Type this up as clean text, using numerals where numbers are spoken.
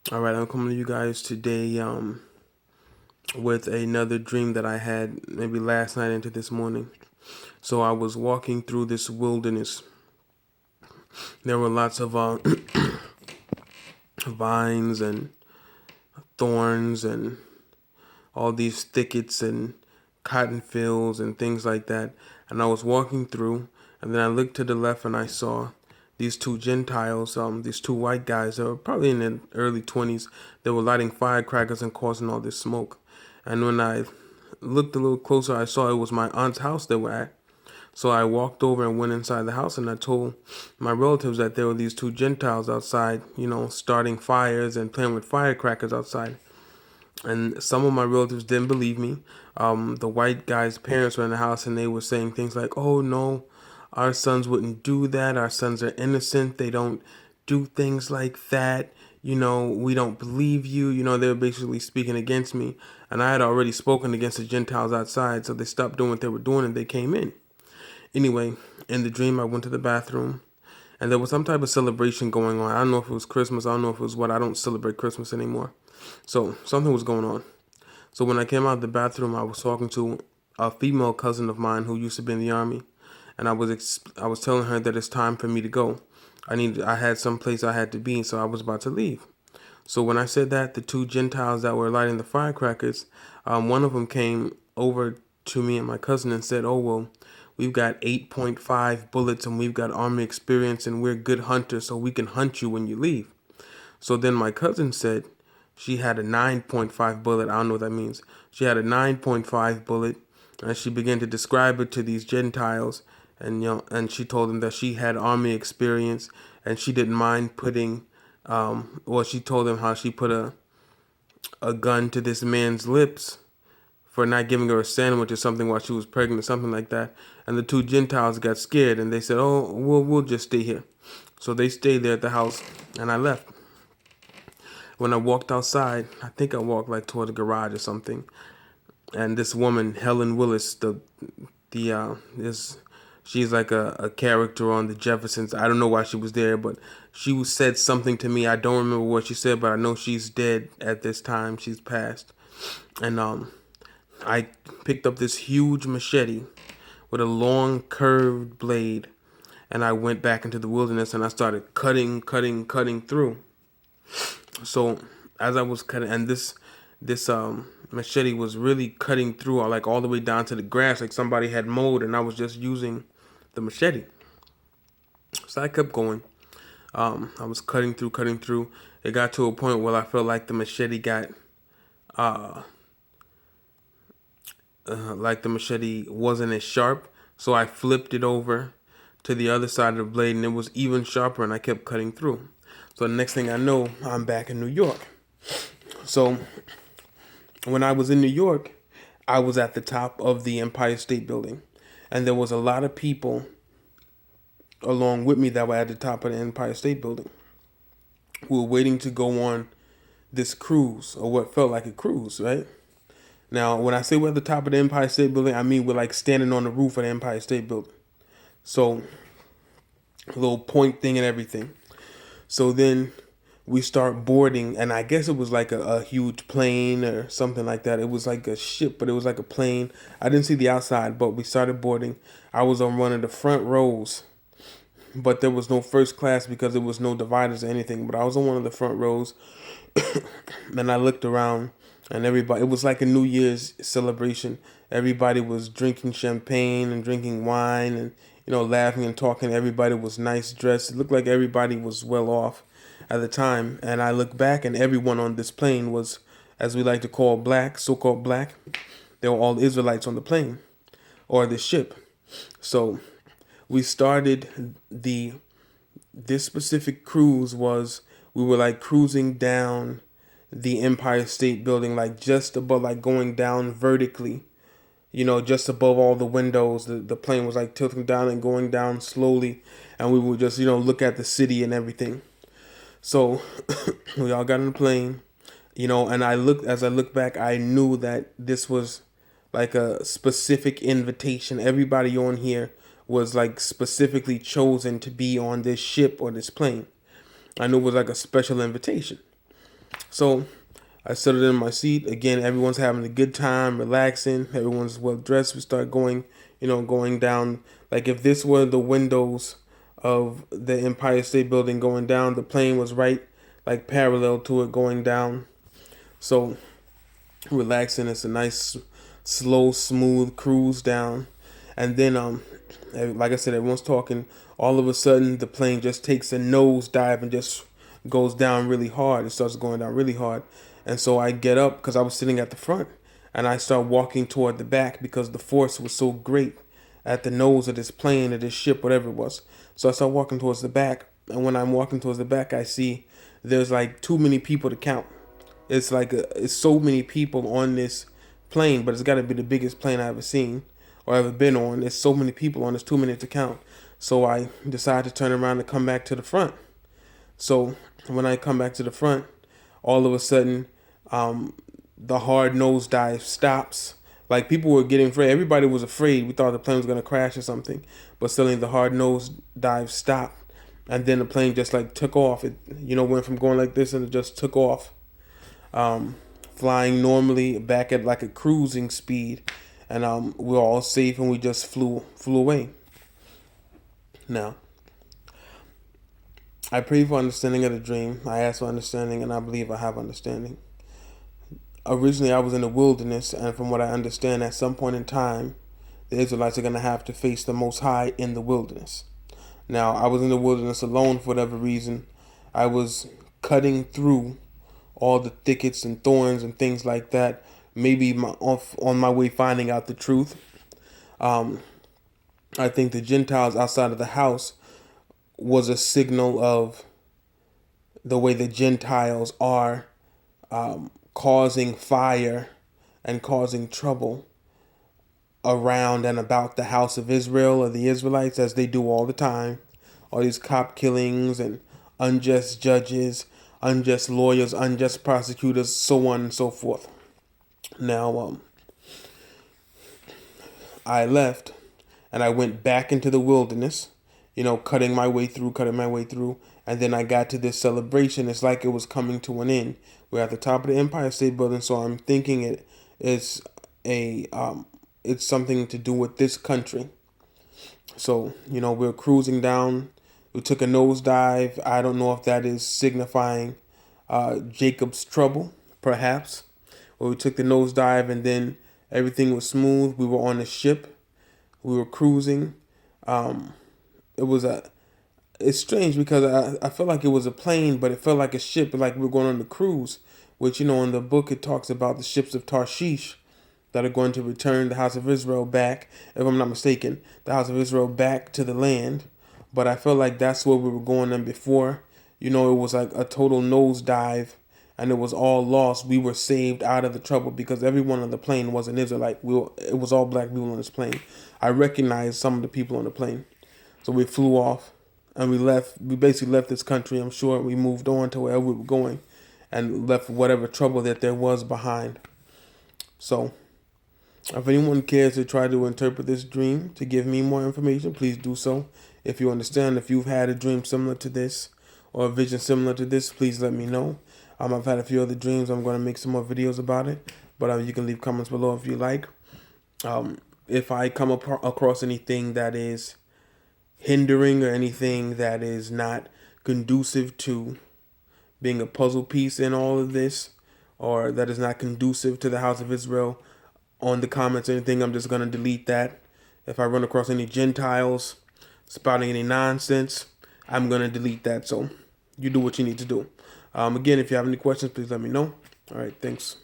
All right, I'm coming to you guys today with another dream that I had maybe last night into this morning. So I was walking through this wilderness. There were lots of vines and thorns and all these thickets and cotton fields and things like that. And I was walking through, and then I looked to the left and I saw these two Gentiles, these two white guys that were probably in their early 20s. They were lighting firecrackers and causing all this smoke. And when I looked a little closer, I saw it was my aunt's house they were at. So I walked over and went inside the house, and I told my relatives that there were these two Gentiles outside, starting fires and playing with firecrackers outside. And some of my relatives didn't believe me. The white guy's parents were in the house, and they were saying things like, "Oh no, our sons wouldn't do that. Our sons are innocent. They don't do things like that. We don't believe you." They were basically speaking against me, and I had already spoken against the Gentiles outside, so they stopped doing what they were doing and they came in. Anyway, in the dream, I went to the bathroom, and there was some type of celebration going on. I don't know if it was Christmas. I don't know if it was what. I don't celebrate Christmas anymore. So something was going on. So when I came out of the bathroom, I was talking to a female cousin of mine who used to be in the army, and I was telling her that it's time for me to go. I had some place I had to be, so I was about to leave. So when I said that, the two Gentiles that were lighting the firecrackers, one of them came over to me and my cousin and said, "Oh well, we've got 8.5 bullets and we've got army experience and we're good hunters, so we can hunt you when you leave." So then my cousin said she had a 9.5 bullet. I don't know what that means. She had a 9.5 bullet, and she began to describe it to these Gentiles, and she told them that she had army experience, and she didn't mind putting, she told them how she put a gun to this man's lips for not giving her a sandwich or something while she was pregnant or something like that. And the two Gentiles got scared and they said, "Oh, we'll just stay here." So they stayed there at the house, and I left. When I walked outside, I think I walked like toward the garage or something, and this woman, Helen Willis, this she's like a character on the Jeffersons. I don't know why she was there, but she said something to me. I don't remember what she said, but I know she's dead at this time. She's passed. And I picked up this huge machete with a long curved blade, and I went back into the wilderness and I started cutting through. So as I was cutting, and this machete was really cutting through, like all the way down to the grass, like somebody had mowed, and I was just using the machete. So I kept going. I was cutting through. It got to a point where I felt like the machete got, like the machete wasn't as sharp. So I flipped it over to the other side of the blade, and it was even sharper, and I kept cutting through. So the next thing I know, I'm back in New York. So when I was in New York, I was at the top of the Empire State Building, and there was a lot of people along with me that were at the top of the Empire State Building who were waiting to go on this cruise, or what felt like a cruise, right? Now, when I say we're at the top of the Empire State Building, I mean we're like standing on the roof of the Empire State Building. So, a little point thing and everything. So then we start boarding, and I guess it was like a huge plane or something like that. It was like a ship, but it was like a plane. I didn't see the outside, but we started boarding. I was on one of the front rows, but there was no first class because there was no dividers or anything. But I was on one of the front rows, and I looked around, and everybody, it was like a New Year's celebration. Everybody was drinking champagne and drinking wine and, laughing and talking. Everybody was nice dressed. It looked like everybody was well off at the time. And I look back, and everyone on this plane was, as we like to call black, so-called black. They were all Israelites on the plane or the ship. So we started this specific cruise was, we were like cruising down the Empire State Building, like just above, like going down vertically, just above all the windows. The plane was like tilting down and going down slowly, and we would just, look at the city and everything. So we all got on the plane, and as I looked back, I knew that this was like a specific invitation. Everybody on here was like specifically chosen to be on this ship or this plane. I knew it was like a special invitation. So I settled in my seat. Again, everyone's having a good time, relaxing. Everyone's well dressed. We start going, going down. Like if this were the windows of the Empire State Building going down, the plane was right like parallel to it going down. So relaxing. It's a nice, slow, smooth cruise down. And then, like I said, everyone's talking. All of a sudden, the plane just takes a nosedive and just goes down really hard. It starts going down really hard. And so I get up because I was sitting at the front, and I start walking toward the back because the force was so great at the nose of this plane or this ship, whatever it was. So I start walking towards the back, and when I'm walking towards the back, I see there's like too many people to count. It's like it's so many people on this plane, but it's got to be the biggest plane I ever seen or ever been on. There's so many people on. It's too many to count. So I decided to turn around and come back to the front. So when I come back to the front, all of a sudden, the hard nosedive stops. Like people were getting afraid. Everybody was afraid. We thought the plane was gonna crash or something. But suddenly the hard nosedive stopped, and then the plane just like took off. It went from going like this and it just took off, flying normally back at like a cruising speed, and we were all safe and we just flew away. Now, I pray for understanding of the dream. I ask for understanding, and I believe I have understanding. Originally, I was in the wilderness, and from what I understand, at some point in time, the Israelites are going to have to face the Most High in the wilderness. Now, I was in the wilderness alone for whatever reason. I was cutting through all the thickets and thorns and things like that. Maybe on my way finding out the truth. I think the Gentiles outside of the house was a signal of the way the Gentiles are causing fire and causing trouble around and about the house of Israel or the Israelites, as they do all the time. All these cop killings and unjust judges, unjust lawyers, unjust prosecutors, so on and so forth. Now, I left and I went back into the wilderness, cutting my way through. And then I got to this celebration. It's like it was coming to an end. We're at the top of the Empire State Building, so I'm thinking it's it's something to do with this country. So, we're cruising down. We took a nosedive. I don't know if that is signifying Jacob's trouble, perhaps. Or we took the nosedive and then everything was smooth. We were on a ship. We were cruising. It's strange because I felt like it was a plane, but it felt like a ship, like we were going on a cruise, which, in the book it talks about the ships of Tarshish that are going to return the house of Israel back, if I'm not mistaken, the house of Israel back to the land. But I felt like that's where we were going on before. It was like a total nosedive and it was all lost. We were saved out of the trouble because everyone on the plane was an Israelite. It was all black people on this plane. I recognized some of the people on the plane. So we flew off and we left. We basically left this country, I'm sure. We moved on to wherever we were going and left whatever trouble that there was behind. So if anyone cares to try to interpret this dream to give me more information, please do so. If you understand, if you've had a dream similar to this or a vision similar to this, please let me know. I've had a few other dreams. I'm going to make some more videos about it, but you can leave comments below if you like. If I come across anything that is hindering or anything that is not conducive to being a puzzle piece in all of this, or that is not conducive to the house of Israel, on the comments or anything, I'm just going to delete that. If I run across any Gentiles spouting any nonsense, I'm going to delete that. So you do what you need to do. Again, if you have any questions, please let me know. All right, thanks.